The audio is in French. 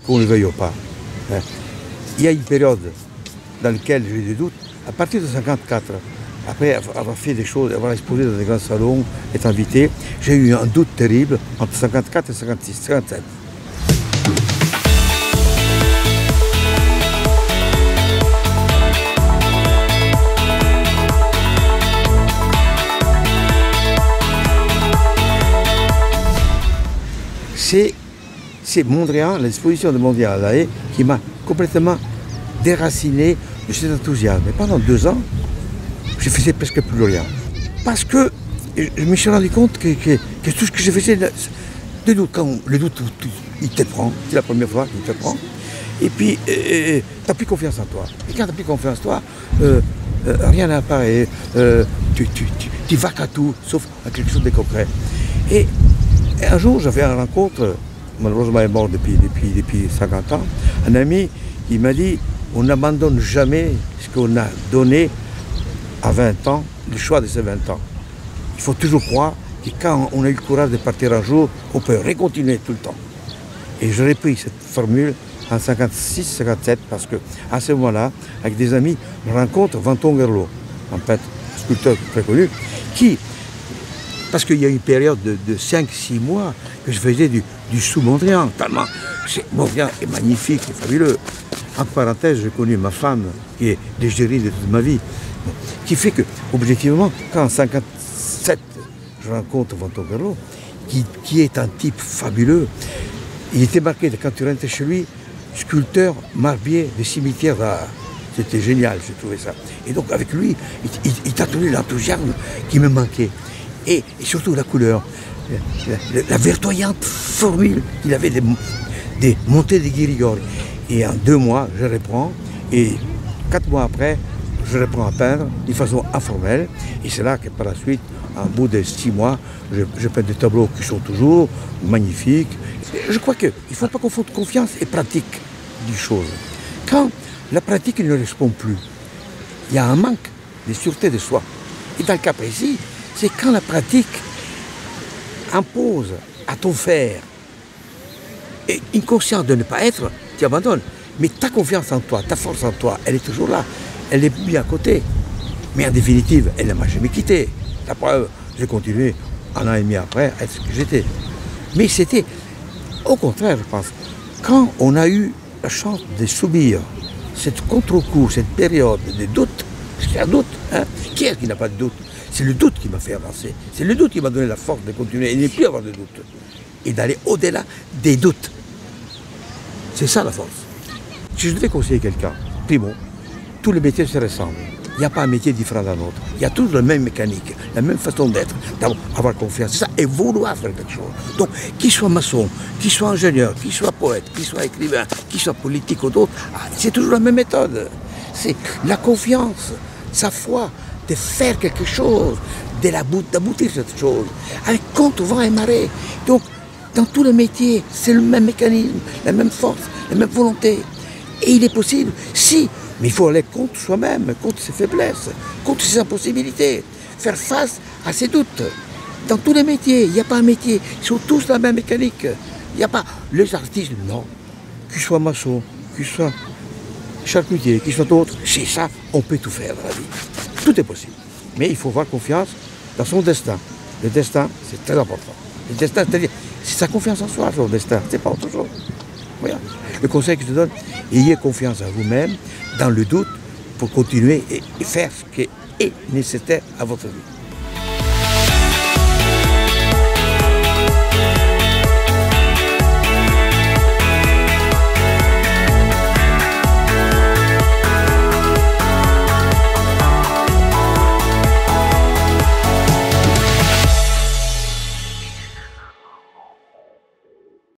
qu'on ne le veuille pas. Hein. Il y a une période dans laquelle j'ai eu des doutes, à partir de 1954, après avoir fait des choses, avoir exposé dans des grands salons, être invité, j'ai eu un doute terrible entre 1954 et 1956, 1957. C'est Mondrian, l'exposition de Mondrian à La Haye, qui m'a complètement déraciné de cet enthousiasme. Et pendant 2 ans, je faisais presque plus rien. Parce que je me suis rendu compte que tout ce que je faisais, le doute, il te prend, c'est la première fois qu'il te prend. Et puis, tu n'as plus confiance en toi. Et quand tu n'as plus confiance en toi, rien n'apparaît. Tu vas qu'à tout, sauf à quelque chose de concret. Et un jour, j'avais une rencontre, malheureusement il est mort depuis 50 ans, un ami, il m'a dit, on n'abandonne jamais ce qu'on a donné à 20 ans, le choix de ces 20 ans. Il faut toujours croire que quand on a eu le courage de partir un jour, on peut recontinuer tout le temps. Et j'ai repris cette formule en 56-57 parce qu'à ce moment-là, avec des amis, je rencontre Vanton Gerlo, un peintre, sculpteur très connu, qui, parce qu'il y a une période de 5-6 mois que je faisais du sous-Mondrian, tellement Mondrian est magnifique, est fabuleux. En parenthèse, j'ai connu ma femme, qui est l'égérie de toute ma vie, qui fait que, objectivement, quand en 1957, je rencontre Vanton Gerlo, qui est un type fabuleux, il était marqué, quand tu rentrais chez lui, sculpteur, marbier de cimetière d'art. C'était génial, j'ai trouvé ça. Et donc, avec lui, il t'a donné l'enthousiasme qui me manquait. Et surtout la couleur, la verdoyante formule, il avait des montées de guirigori. Et en 2 mois, je reprends, et 4 mois après, je reprends à peindre d'une façon informelle. Et c'est là que par la suite, au bout de 6 mois, je peins des tableaux qui sont toujours magnifiques. Je crois qu'il ne faut pas confondre confiance et pratique d'une chose. Quand la pratique ne répond plus, il y a un manque de sûreté de soi. Et dans le cas précis, c'est quand la pratique impose à ton faire et inconscient de ne pas être, tu abandonnes. Mais ta confiance en toi, ta force en toi, elle est toujours là. Elle est bien à côté. Mais en définitive, elle ne m'a jamais quitté. La preuve, j'ai continué 1 an et demi après à être ce que j'étais. Mais c'était au contraire, je pense. Quand on a eu la chance de subir cette contre-coup, cette période de doute, parce qu'il y a un doute, hein, qui est-ce qui n'a pas de doute? C'est le doute qui m'a fait avancer. C'est le doute qui m'a donné la force de continuer et de ne plus avoir de doute. Et d'aller au-delà des doutes. C'est ça la force. Si je devais conseiller quelqu'un, primo, tous les métiers se ressemblent. Il n'y a pas un métier différent d'un autre. Il y a tous la même mécanique, la même façon d'être, d'avoir confiance. C'est ça, et vouloir faire quelque chose. Donc, qu'il soit maçon, qu'il soit ingénieur, qu'il soit poète, qu'il soit écrivain, qu'il soit politique ou d'autre, c'est toujours la même méthode. C'est la confiance, sa foi, de faire quelque chose, d'aboutir cette chose, avec compte, vent et marée. Donc, dans tous les métiers, c'est le même mécanisme, la même force, la même volonté. Et il est possible, si, mais il faut aller contre soi-même, contre ses faiblesses, contre ses impossibilités, faire face à ses doutes. Dans tous les métiers, il n'y a pas un métier, ils sont tous la même mécanique. Il n'y a pas les artistes, non. Qu'ils soient maçons, qu'ils soient charcutiers, qu'ils soient d'autres, c'est ça, on peut tout faire dans la vie. Tout est possible. Mais il faut avoir confiance dans son destin. Le destin, c'est très important. Le destin, c'est-à-dire, c'est sa confiance en soi, son destin, c'est pas autre chose. Voilà. Le conseil que je te donne, ayez confiance en vous-même, dans le doute, pour continuer et faire ce qui est nécessaire à votre vie.